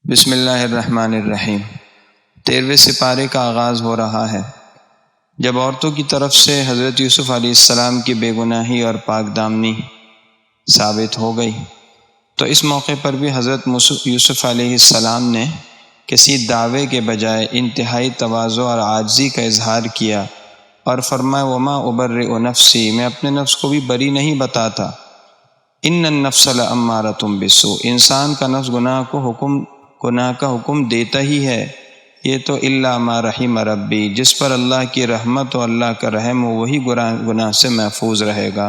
بسم اللہ الرحمن الرحیم۔ 13ویں سپارے کا آغاز ہو رہا ہے۔ جب عورتوں کی طرف سے حضرت یوسف علیہ السلام کی بے گناہی اور پاک دامنی ثابت ہو گئی تو اس موقع پر بھی حضرت یوسف علیہ السلام نے کسی دعوے کے بجائے انتہائی تواضع اور عاجزی کا اظہار کیا اور فرمایا وما ابرئ نفسی، میں اپنے نفس کو بھی بری نہیں بتاتا، ان النفس لامارۃ بالسوء، انسان کا نفس گناہ کا حکم دیتا ہی ہے، یہ تو الا ما رحم ربی، جس پر اللہ کی رحمت و اللہ کا رحم ہو وہی گناہ سے محفوظ رہے گا۔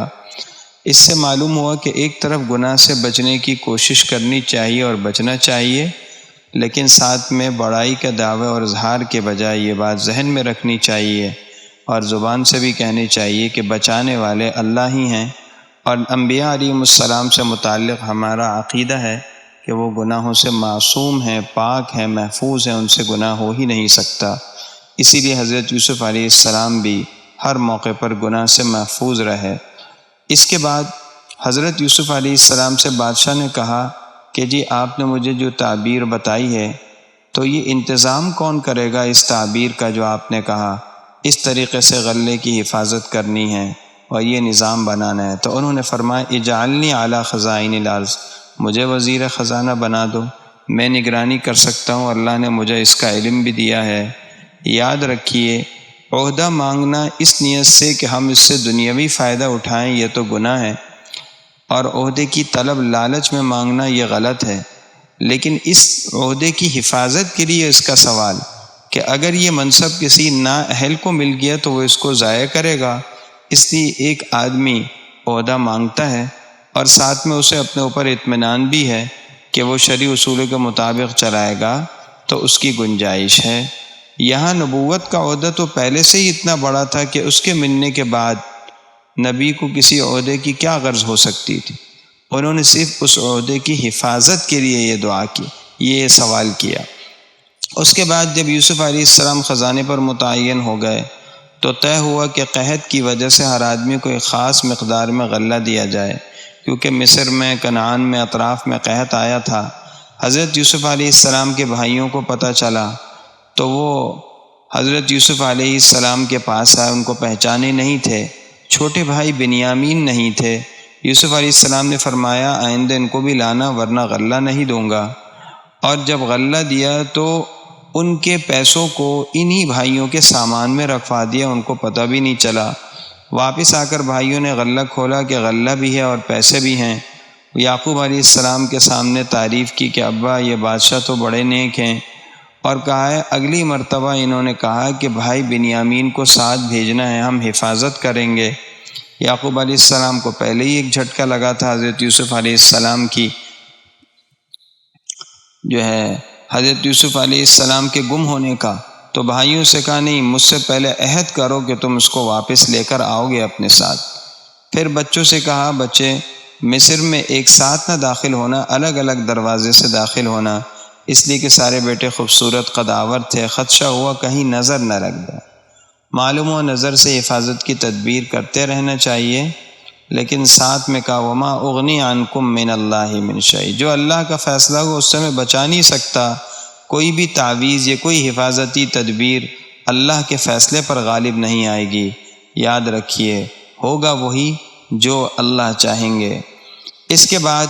اس سے معلوم ہوا کہ ایک طرف گناہ سے بچنے کی کوشش کرنی چاہیے اور بچنا چاہیے، لیکن ساتھ میں بڑائی کا دعوے اور اظہار کے بجائے یہ بات ذہن میں رکھنی چاہیے اور زبان سے بھی کہنی چاہیے کہ بچانے والے اللہ ہی ہیں، اور انبیاء علیہم السلام سے متعلق ہمارا عقیدہ ہے کہ وہ گناہوں سے معصوم ہیں، پاک ہیں، محفوظ ہیں، ان سے گناہ ہو ہی نہیں سکتا۔ اسی لیے حضرت یوسف علیہ السلام بھی ہر موقع پر گناہ سے محفوظ رہے۔ اس کے بعد حضرت یوسف علیہ السلام سے بادشاہ نے کہا کہ جی آپ نے مجھے جو تعبیر بتائی ہے تو یہ انتظام کون کرے گا اس تعبیر کا جو آپ نے کہا، اس طریقے سے غلے کی حفاظت کرنی ہے اور یہ نظام بنانا ہے۔ تو انہوں نے فرمایا اجعلنی علی خزائن الارض، مجھے وزیر خزانہ بنا دو، میں نگرانی کر سکتا ہوں، اللہ نے مجھے اس کا علم بھی دیا ہے۔ یاد رکھیے عہدہ مانگنا اس نیت سے کہ ہم اس سے دنیاوی فائدہ اٹھائیں یہ تو گناہ ہے، اور عہدے کی طلب لالچ میں مانگنا یہ غلط ہے، لیکن اس عہدے کی حفاظت کے لیے اس کا سوال کہ اگر یہ منصب کسی نااہل کو مل گیا تو وہ اس کو ضائع کرے گا، اس لیے ایک آدمی عہدہ مانگتا ہے اور ساتھ میں اسے اپنے اوپر اطمینان بھی ہے کہ وہ شرعی اصولوں کے مطابق چلائے گا تو اس کی گنجائش ہے۔ یہاں نبوت کا عہدہ تو پہلے سے ہی اتنا بڑا تھا کہ اس کے ملنے کے بعد نبی کو کسی عہدے کی کیا غرض ہو سکتی تھی، انہوں نے صرف اس عہدے کی حفاظت کے لیے یہ دعا کی، یہ سوال کیا۔ اس کے بعد جب یوسف علیہ السلام خزانے پر متعین ہو گئے تو طے ہوا کہ قحط کی وجہ سے ہر آدمی کو ایک خاص مقدار میں غلہ دیا جائے، کیونکہ مصر میں، کنعان میں، اطراف میں قحط آیا تھا۔ حضرت یوسف علیہ السلام کے بھائیوں کو پتہ چلا تو وہ حضرت یوسف علیہ السلام کے پاس آئے، ان کو پہچانے نہیں تھے، چھوٹے بھائی بنیامین نہیں تھے۔ یوسف علیہ السلام نے فرمایا آئندہ ان کو بھی لانا ورنہ غلہ نہیں دوں گا، اور جب غلہ دیا تو ان کے پیسوں کو انہی بھائیوں کے سامان میں رکھوا دیا، ان کو پتہ بھی نہیں چلا۔ واپس آ کر بھائیوں نے غلہ کھولا کہ غلہ بھی ہے اور پیسے بھی ہیں۔ یعقوب علیہ السلام کے سامنے تعریف کی کہ ابا یہ بادشاہ تو بڑے نیک ہیں، اور کہا ہے اگلی مرتبہ انہوں نے کہا کہ بھائی بنیامین کو ساتھ بھیجنا ہے، ہم حفاظت کریں گے۔ یعقوب علیہ السلام کو پہلے ہی ایک جھٹکا لگا تھا حضرت یوسف علیہ السلام کی حضرت یوسف علیہ السلام کے گم ہونے کا، تو بھائیوں سے کہا نہیں، مجھ سے پہلے عہد کرو کہ تم اس کو واپس لے کر آؤ گے اپنے ساتھ۔ پھر بچوں سے کہا بچے مصر میں ایک ساتھ نہ داخل ہونا، الگ الگ دروازے سے داخل ہونا، اس لیے کہ سارے بیٹے خوبصورت قداور تھے، خدشہ ہوا کہیں نظر نہ لگ جائے۔ معلوم ہو نظر سے حفاظت کی تدبیر کرتے رہنا چاہیے، لیکن ساتھ میں کہا وما اغنی عنکم من اللہ من شیء، جو اللہ کا فیصلہ ہو اس سے میں بچا نہیں سکتا، کوئی بھی تعویذ یا کوئی حفاظتی تدبیر اللہ کے فیصلے پر غالب نہیں آئے گی۔ یاد رکھیے ہوگا وہی جو اللہ چاہیں گے۔ اس کے بعد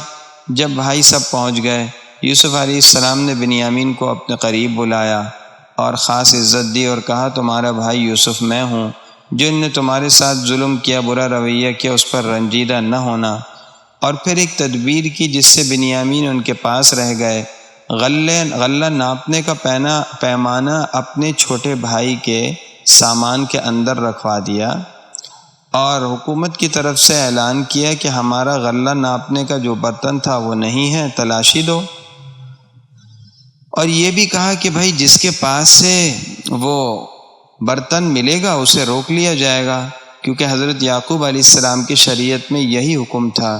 جب بھائی سب پہنچ گئے، یوسف علیہ السلام نے بنیامین کو اپنے قریب بلایا اور خاص عزت دی اور کہا تمہارا بھائی یوسف میں ہوں، جو ان نے تمہارے ساتھ ظلم کیا، برا رویہ کیا، اس پر رنجیدہ نہ ہونا۔ اور پھر ایک تدبیر کی جس سے بنیامین ان کے پاس رہ گئے، غلہ ناپنے کا پیمانہ اپنے چھوٹے بھائی کے سامان کے اندر رکھوا دیا، اور حکومت کی طرف سے اعلان کیا کہ ہمارا غلہ ناپنے کا جو برتن تھا وہ نہیں ہے، تلاشی دو۔ اور یہ بھی کہا کہ بھائی جس کے پاس سے وہ برتن ملے گا اسے روک لیا جائے گا، کیونکہ حضرت یعقوب علیہ السلام کی شریعت میں یہی حکم تھا،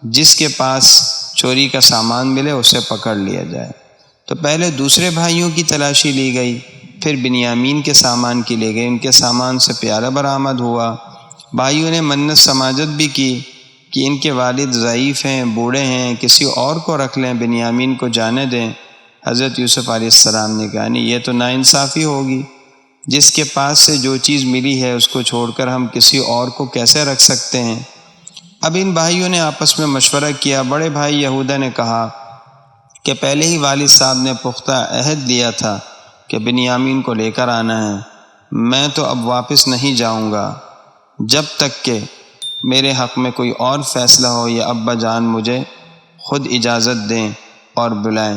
جس کے پاس چوری کا سامان ملے اسے پکڑ لیا جائے۔ تو پہلے دوسرے بھائیوں کی تلاشی لی گئی، پھر بنیامین کے سامان کی لی گئی، ان کے سامان سے پیارا برآمد ہوا۔ بھائیوں نے منت سماجت بھی کی کہ ان کے والد ضعیف ہیں، بوڑھے ہیں، کسی اور کو رکھ لیں، بنیامین کو جانے دیں۔ حضرت یوسف علیہ السلام نے کہا نہیں، یہ تو ناانصافی ہوگی، جس کے پاس سے جو چیز ملی ہے اس کو چھوڑ کر ہم کسی اور کو کیسے رکھ سکتے ہیں؟ اب ان بھائیوں نے آپس میں مشورہ کیا۔ بڑے بھائی یہودا نے کہا کہ پہلے ہی والد صاحب نے پختہ عہد لیا تھا کہ بنیامین کو لے کر آنا ہے، میں تو اب واپس نہیں جاؤں گا جب تک کہ میرے حق میں کوئی اور فیصلہ ہو، یا ابا جان مجھے خود اجازت دیں اور بلائیں،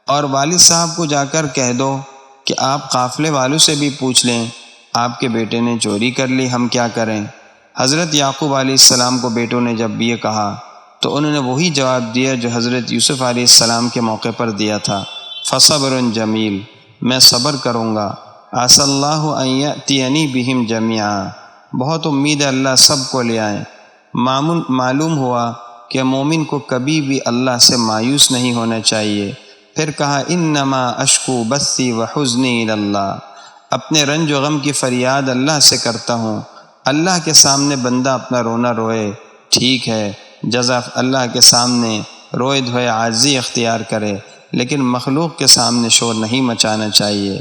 اور والد صاحب کو جا کر کہہ دو کہ آپ قافلے والوں سے بھی پوچھ لیں، آپ کے بیٹے نے چوری کر لی، ہم کیا کریں؟ حضرت یعقوب علیہ السلام کو بیٹوں نے جب یہ کہا تو انہوں نے وہی جواب دیا جو حضرت یوسف علیہ السلام کے موقع پر دیا تھا، فصبر جمیل، میں صبر کروں گا، عسى اللہ ان یأتینی بہم جمیعا، بہت امید ہے اللہ سب کو لے آئیں۔ معلوم ہوا کہ مومن کو کبھی بھی اللہ سے مایوس نہیں ہونا چاہیے۔ پھر کہا انما اشکو بثی وحزنی الی اللہ، اپنے رنج و غم کی فریاد اللہ سے کرتا ہوں۔ اللہ کے سامنے بندہ اپنا رونا روئے، ٹھیک ہے، جزا اللہ کے سامنے روئے دھوئے عاجزی اختیار کرے، لیکن مخلوق کے سامنے شور نہیں مچانا چاہیے۔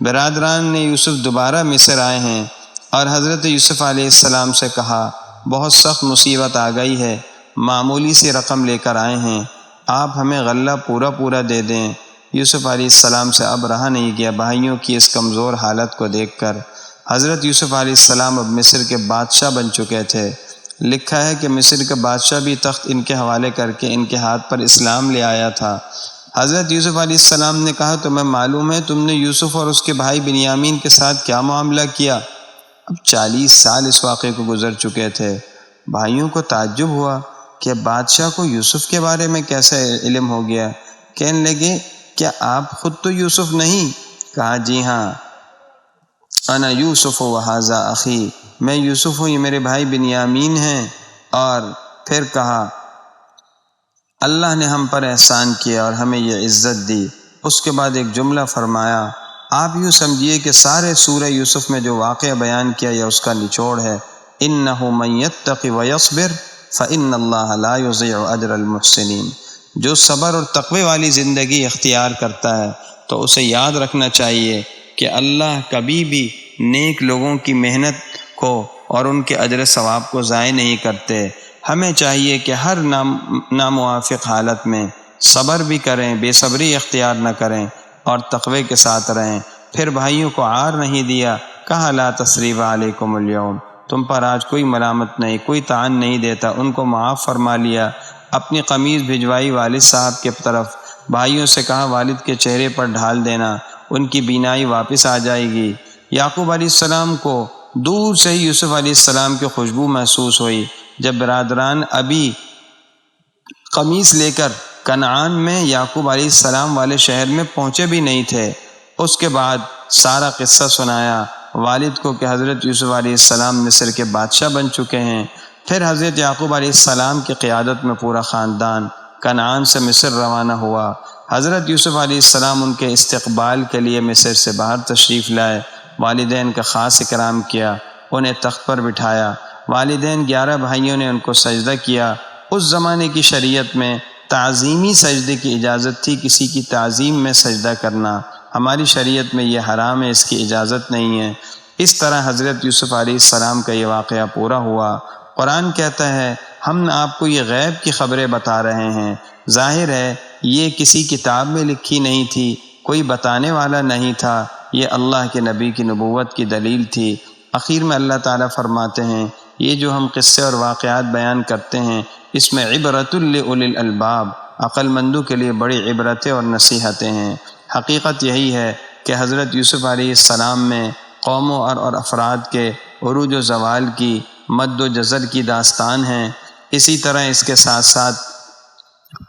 برادران نے یوسف دوبارہ مصر آئے ہیں اور حضرت یوسف علیہ السلام سے کہا بہت سخت مصیبت آ گئی ہے، معمولی سی رقم لے کر آئے ہیں، آپ ہمیں غلہ پورا دے دیں۔ یوسف علیہ السلام سے اب رہا نہیں گیا بھائیوں کی اس کمزور حالت کو دیکھ کر۔ حضرت یوسف علیہ السلام اب مصر کے بادشاہ بن چکے تھے۔ لکھا ہے کہ مصر کے بادشاہ بھی تخت ان کے حوالے کر کے ان کے ہاتھ پر اسلام لے آیا تھا۔ حضرت یوسف علیہ السلام نے کہا تمہیں معلوم ہے تم نے یوسف اور اس کے بھائی بنیامین کے ساتھ کیا معاملہ کیا؟ اب 40 سال اس واقعے کو گزر چکے تھے۔ بھائیوں کو تعجب ہوا کہ بادشاہ کو یوسف کے بارے میں کیسے علم ہو گیا۔ کہنے لگے کیا آپ خود تو یوسف نہیں؟ کہا جی ہاں، انا یوسف و ھذا اخی، میں یوسف ہوں، یہ میرے بھائی بنیامین ہیں۔ اور پھر کہا اللہ نے ہم پر احسان کیا اور ہمیں یہ عزت دی۔ اس کے بعد ایک جملہ فرمایا، آپ یوں سمجھیے کہ سارے سورہ یوسف میں جو واقعہ بیان کیا یہ اس کا نچوڑ ہے، انہ من یتق ویصبر فان اللہ لا یضیع اجر المحسنین۔ جو صبر اور تقوی والی زندگی اختیار کرتا ہے تو اسے یاد رکھنا چاہیے کہ اللہ کبھی بھی نیک لوگوں کی محنت کو اور ان کے اجر ثواب کو ضائع نہیں کرتے۔ ہمیں چاہیے کہ ہر ناموافق حالت میں صبر بھی کریں، بے صبری اختیار نہ کریں اور تقوی کے ساتھ رہیں۔ پھر بھائیوں کو عار نہیں دیا، کہا لا تثریب علیکم اليوم، تم پر آج کوئی ملامت نہیں، کوئی طعن نہیں دیتا، ان کو معاف فرما لیا۔ اپنی قمیض بھجوائی والد صاحب کے طرف، بھائیوں سے کہا والد کے چہرے پر ڈھال دینا، ان کی بینائی واپس آ جائے گی۔ یعقوب علیہ السلام کو دور سے ہی یوسف علیہ السلام کی خوشبو محسوس ہوئی۔ جب برادران ابھی قمیص لے کر کنعان میں یعقوب علیہ السلام والے شہر میں پہنچے بھی نہیں تھے، اس کے بعد سارا قصہ سنایا والد کو کہ حضرت یوسف علیہ السلام مصر کے بادشاہ بن چکے ہیں۔ پھر حضرت یعقوب علیہ السلام کی قیادت میں پورا خاندان کنعان سے مصر روانہ ہوا۔ حضرت یوسف علیہ السلام ان کے استقبال کے لیے مصر سے باہر تشریف لائے، والدین کا خاص اکرام کیا، انہیں تخت پر بٹھایا۔ والدین 11 بھائیوں نے ان کو سجدہ کیا۔ اس زمانے کی شریعت میں تعظیمی سجدے کی اجازت تھی، کسی کی تعظیم میں سجدہ کرنا، ہماری شریعت میں یہ حرام ہے، اس کی اجازت نہیں ہے۔ اس طرح حضرت یوسف علیہ السلام کا یہ واقعہ پورا ہوا۔ قرآن کہتا ہے ہم آپ کو یہ غیب کی خبریں بتا رہے ہیں، ظاہر ہے یہ کسی کتاب میں لکھی نہیں تھی، کوئی بتانے والا نہیں تھا، یہ اللہ کے نبی کی نبوت کی دلیل تھی۔ اخیر میں اللہ تعالیٰ فرماتے ہیں یہ جو ہم قصے اور واقعات بیان کرتے ہیں اس میں عبرۃ لأولی الالباب، عقل مندوں کے لیے بڑی عبرتیں اور نصیحتیں ہیں۔ حقیقت یہی ہے کہ حضرت یوسف علیہ السلام میں قوموں اور افراد کے عروج و زوال کی، مد و جزر کی داستان ہے۔ اسی طرح اس کے ساتھ ساتھ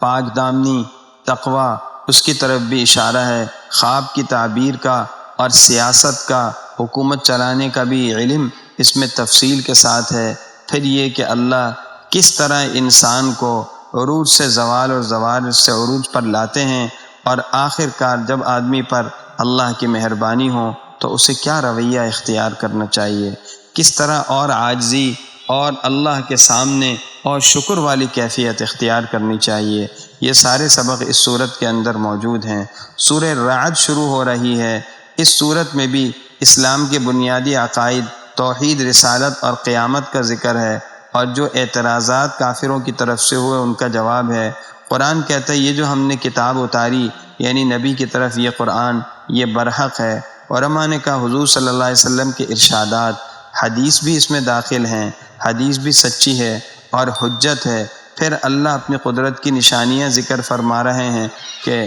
پاک دامنی، تقوی، اس کی طرف بھی اشارہ ہے، خواب کی تعبیر کا اور سیاست کا، حکومت چلانے کا بھی علم اس میں تفصیل کے ساتھ ہے۔ پھر یہ کہ اللہ کس طرح انسان کو عروج سے زوال اور زوال سے عروج پر لاتے ہیں، اور آخر کار جب آدمی پر اللہ کی مہربانی ہو تو اسے کیا رویہ اختیار کرنا چاہیے، کس طرح اور عاجزی اور اللہ کے سامنے اور شکر والی کیفیت اختیار کرنی چاہیے۔ یہ سارے سبق اس صورت کے اندر موجود ہیں۔ سورہ رعد شروع ہو رہی ہے۔ اس صورت میں بھی اسلام کے بنیادی عقائد، توحید، رسالت اور قیامت کا ذکر ہے، اور جو اعتراضات کافروں کی طرف سے ہوئے ان کا جواب ہے۔ قرآن کہتا ہے یہ جو ہم نے کتاب اتاری یعنی نبی کی طرف یہ قرآن، یہ برحق ہے۔ علماء نے کہا حضور صلی اللہ علیہ وسلم کے ارشادات، حدیث بھی اس میں داخل ہیں، حدیث بھی سچی ہے اور حجت ہے۔ پھر اللہ اپنی قدرت کی نشانیاں ذکر فرما رہے ہیں کہ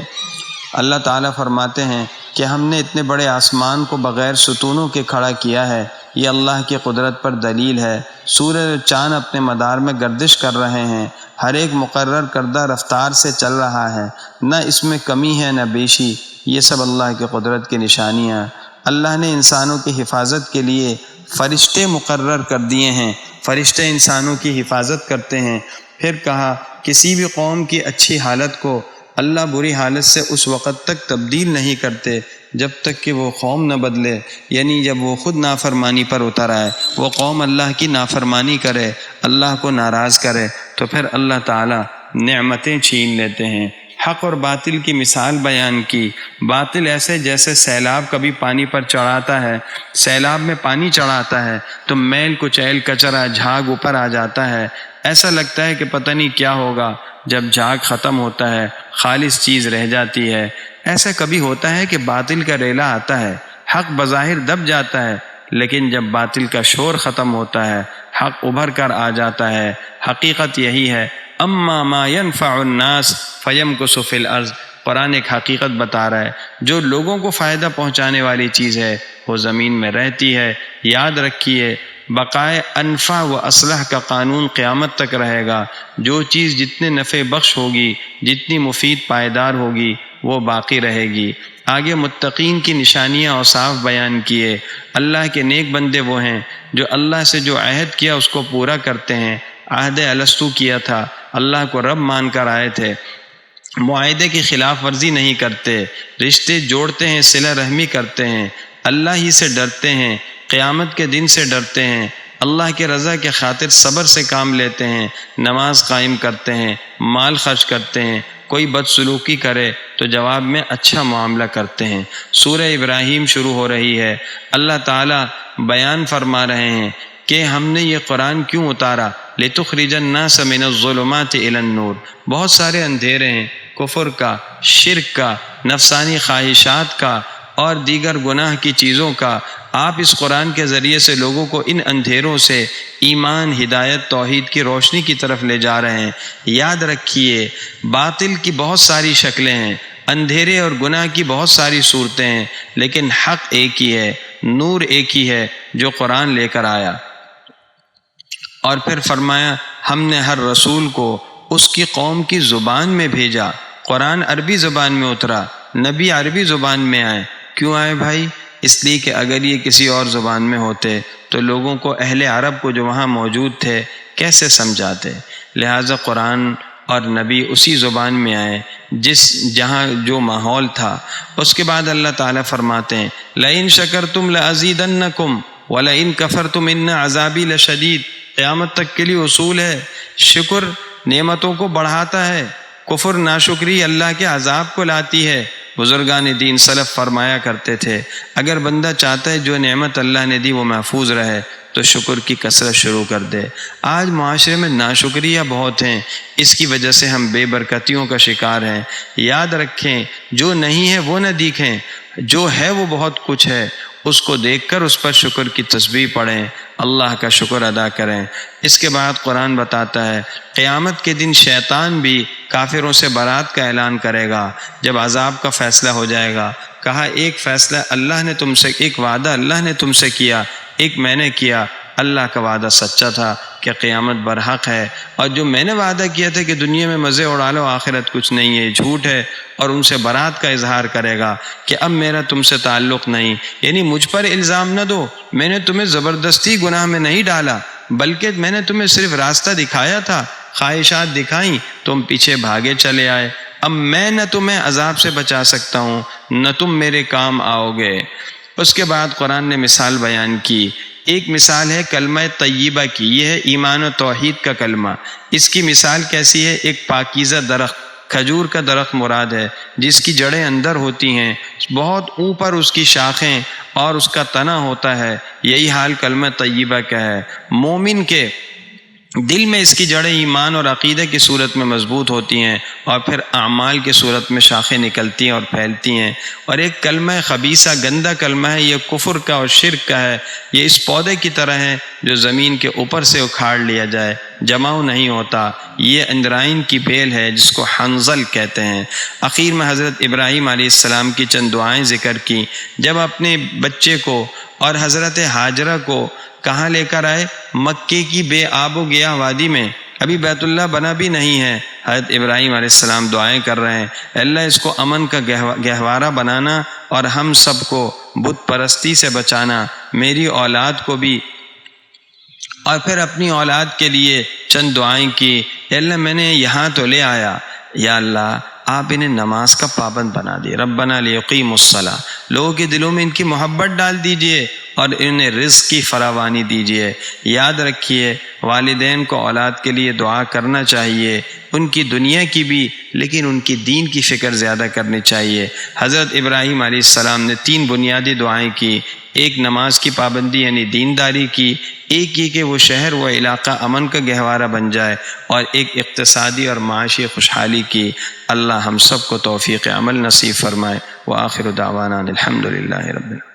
اللہ تعالیٰ فرماتے ہیں کہ ہم نے اتنے بڑے آسمان کو بغیر ستونوں کے کھڑا کیا ہے، یہ اللہ کی قدرت پر دلیل ہے۔ سورج اور چاند اپنے مدار میں گردش کر رہے ہیں، ہر ایک مقرر کردہ رفتار سے چل رہا ہے، نہ اس میں کمی ہے نہ بیشی۔ یہ سب اللہ کی قدرت کی نشانیاں۔ اللہ نے انسانوں کی حفاظت کے لیے فرشتے مقرر کر دیے ہیں، فرشتے انسانوں کی حفاظت کرتے ہیں۔ پھر کہا کسی بھی قوم کی اچھی حالت کو اللہ بری حالت سے اس وقت تک تبدیل نہیں کرتے جب تک کہ وہ قوم نہ بدلے، یعنی جب وہ خود نافرمانی پر اتر آئے، وہ قوم اللہ کی نافرمانی کرے، اللہ کو ناراض کرے، تو پھر اللہ تعالیٰ نعمتیں چھین لیتے ہیں۔ حق اور باطل کی مثال بیان کی۔ باطل ایسے جیسے سیلاب کبھی پانی پر چڑھاتا ہے، سیلاب میں پانی چڑھاتا ہے تو میل کچیل کچرا جھاگ اوپر آ جاتا ہے، ایسا لگتا ہے کہ پتہ نہیں کیا ہوگا۔ جب جھاگ ختم ہوتا ہے خالص چیز رہ جاتی ہے۔ ایسا کبھی ہوتا ہے کہ باطل کا ریلا آتا ہے، حق بظاہر دب جاتا ہے، لیکن جب باطل کا شور ختم ہوتا ہے حق ابھر کر آ جاتا ہے۔ حقیقت یہی ہے، اما ما ينفع الناس فيمكث في الارض۔ قرآن ایک حقیقت بتا رہا ہے، جو لوگوں کو فائدہ پہنچانے والی چیز ہے وہ زمین میں رہتی ہے۔ یاد رکھیے بقائے انفع و اصلح کا قانون قیامت تک رہے گا۔ جو چیز جتنے نفع بخش ہوگی، جتنی مفید پائیدار ہوگی، وہ باقی رہے گی۔ آگے متقین کی نشانیاں اوصاف بیان کیے۔ اللہ کے نیک بندے وہ ہیں جو اللہ سے جو عہد کیا اس کو پورا کرتے ہیں۔ عہد الستو کیا تھا، اللہ کو رب مان کر آئے تھے، معاہدے کی خلاف ورزی نہیں کرتے، رشتے جوڑتے ہیں، صلہ رحمی کرتے ہیں، اللہ ہی سے ڈرتے ہیں، قیامت کے دن سے ڈرتے ہیں، اللہ کے رضا کے خاطر صبر سے کام لیتے ہیں، نماز قائم کرتے ہیں، مال خرچ کرتے ہیں، کوئی بدسلوکی کرے تو جواب میں اچھا معاملہ کرتے ہیں۔ سورہ ابراہیم شروع ہو رہی ہے۔ اللہ تعالیٰ بیان فرما رہے ہیں کہ ہم نے یہ قرآن کیوں اتارا، لِتُخْرِجَ النَّاسَ مِنَ الظُّلُمَاتِ إِلَى النُّورِ۔ بہت سارے اندھیرے ہیں، کفر کا، شرک کا، نفسانی خواہشات کا اور دیگر گناہ کی چیزوں کا۔ آپ اس قرآن کے ذریعے سے لوگوں کو ان اندھیروں سے ایمان، ہدایت، توحید کی روشنی کی طرف لے جا رہے ہیں۔ یاد رکھیے باطل کی بہت ساری شکلیں ہیں، اندھیرے اور گناہ کی بہت ساری صورتیں ہیں، لیکن حق ایک ہی ہے، نور ایک ہی ہے جو قرآن لے کر آیا۔ اور پھر فرمایا ہم نے ہر رسول کو اس کی قوم کی زبان میں بھیجا۔ قرآن عربی زبان میں اترا، نبی عربی زبان میں آئے۔ کیوں آئے بھائی؟ اس لیے کہ اگر یہ کسی اور زبان میں ہوتے تو لوگوں کو، اہل عرب کو جو وہاں موجود تھے، کیسے سمجھاتے؟ لہٰذا قرآن اور نبی اسی زبان میں آئے جہاں جو ماحول تھا۔ اس کے بعد اللہ تعالیٰ فرماتے ہیں لَئِن شَكَرْتُمْ لَأَزِيدَنَّكُمْ وَلَئِن كَفَرْتُمْ إِنَّ عَذَابِي لَشَدِيدٌ۔ قیامت تک کے لیے اصول ہے، شکر نعمتوں کو بڑھاتا ہے، کفر ناشکری اللہ کے عذاب کو لاتی ہے۔ بزرگان دین سلف فرمایا کرتے تھے اگر بندہ چاہتا ہے جو نعمت اللہ نے دی وہ محفوظ رہے تو شکر کی کثرت شروع کر دے۔ آج معاشرے میں ناشکریاں بہت ہیں، اس کی وجہ سے ہم بے برکتیوں کا شکار ہیں۔ یاد رکھیں جو نہیں ہے وہ نہ دیکھیں، جو ہے وہ بہت کچھ ہے، اس کو دیکھ کر اس پر شکر کی تسبیح پڑھیں، اللہ کا شکر ادا کریں۔ اس کے بعد قرآن بتاتا ہے قیامت کے دن شیطان بھی کافروں سے برات کا اعلان کرے گا جب عذاب کا فیصلہ ہو جائے گا۔ کہا ایک فیصلہ اللہ نے تم سے، ایک وعدہ اللہ نے تم سے کیا، ایک میں نے کیا۔ اللہ کا وعدہ سچا تھا کہ قیامت برحق ہے، اور جو میں نے وعدہ کیا تھا کہ دنیا میں مزے اڑا لو آخرت کچھ نہیں ہے، جھوٹ ہے، اور ان سے برات کا اظہار کرے گا کہ اب میرا تم سے تعلق نہیں، یعنی مجھ پر الزام نہ دو، میں نے تمہیں زبردستی گناہ میں نہیں ڈالا، بلکہ میں نے تمہیں صرف راستہ دکھایا تھا، خواہشات دکھائیں، تم پیچھے بھاگے چلے آئے، اب میں نہ تمہیں عذاب سے بچا سکتا ہوں نہ تم میرے کام آؤ گے۔ اس کے بعد قرآن نے مثال بیان کی۔ ایک مثال ہے کلمہ طیبہ کی، یہ ہے ایمان و توحید کا کلمہ۔ اس کی مثال کیسی ہے؟ ایک پاکیزہ درخت کھجور کا درخت مراد ہے جس کی جڑیں اندر ہوتی ہیں، بہت اوپر اس کی شاخیں اور اس کا تنا ہوتا ہے۔ یہی حال کلمہ طیبہ کا ہے۔ مومن کے دل میں اس کی جڑیں ایمان اور عقیدے کی صورت میں مضبوط ہوتی ہیں اور پھر اعمال کی صورت میں شاخیں نکلتی ہیں اور پھیلتی ہیں۔ اور ایک کلمہ خبیثہ گندا کلمہ ہے، یہ کفر کا اور شرک کا ہے۔ یہ اس پودے کی طرح ہے جو زمین کے اوپر سے اکھاڑ لیا جائے، جماؤ نہیں ہوتا۔ یہ اندرائن کی بیل ہے جس کو حنظل کہتے ہیں۔ اخیر میں حضرت ابراہیم علیہ السلام کی چند دعائیں ذکر کی جب اپنے بچے کو اور حضرت ہاجرہ کو کہاں لے کر آئے؟ مکے کی بے آب و گیا وادی میں، ابھی بیت اللہ بنا بھی نہیں ہے۔ حضرت ابراہیم علیہ السلام دعائیں کر رہے ہیں، اللہ اس کو امن کا گہوارہ بنانا اور ہم سب کو بت پرستی سے بچانا، میری اولاد کو بھی۔ اور پھر اپنی اولاد کے لیے چند دعائیں کی، اللہ میں نے یہاں تو لے آیا، یا اللہ آپ انہیں نماز کا پابند بنا دیے، ربنا لیقیموا الصلاۃ، لوگوں کے دلوں میں ان کی محبت ڈال دیجئے اور انہیں رزق کی فراوانی دیجئے۔ یاد رکھیے والدین کو اولاد کے لیے دعا کرنا چاہیے، ان کی دنیا کی بھی لیکن ان کی دین کی فکر زیادہ کرنی چاہیے۔ حضرت ابراہیم علیہ السلام نے 3 بنیادی دعائیں کی، ایک نماز کی پابندی یعنی دینداری کی، ایک یہ کہ وہ شہر و علاقہ امن کا گہوارہ بن جائے، اور ایک اقتصادی اور معاشی خوشحالی کی۔ اللہ ہم سب کو توفیق عمل نصیب فرمائے۔ وآخر دعوانا الحمد للہ رب العالمین۔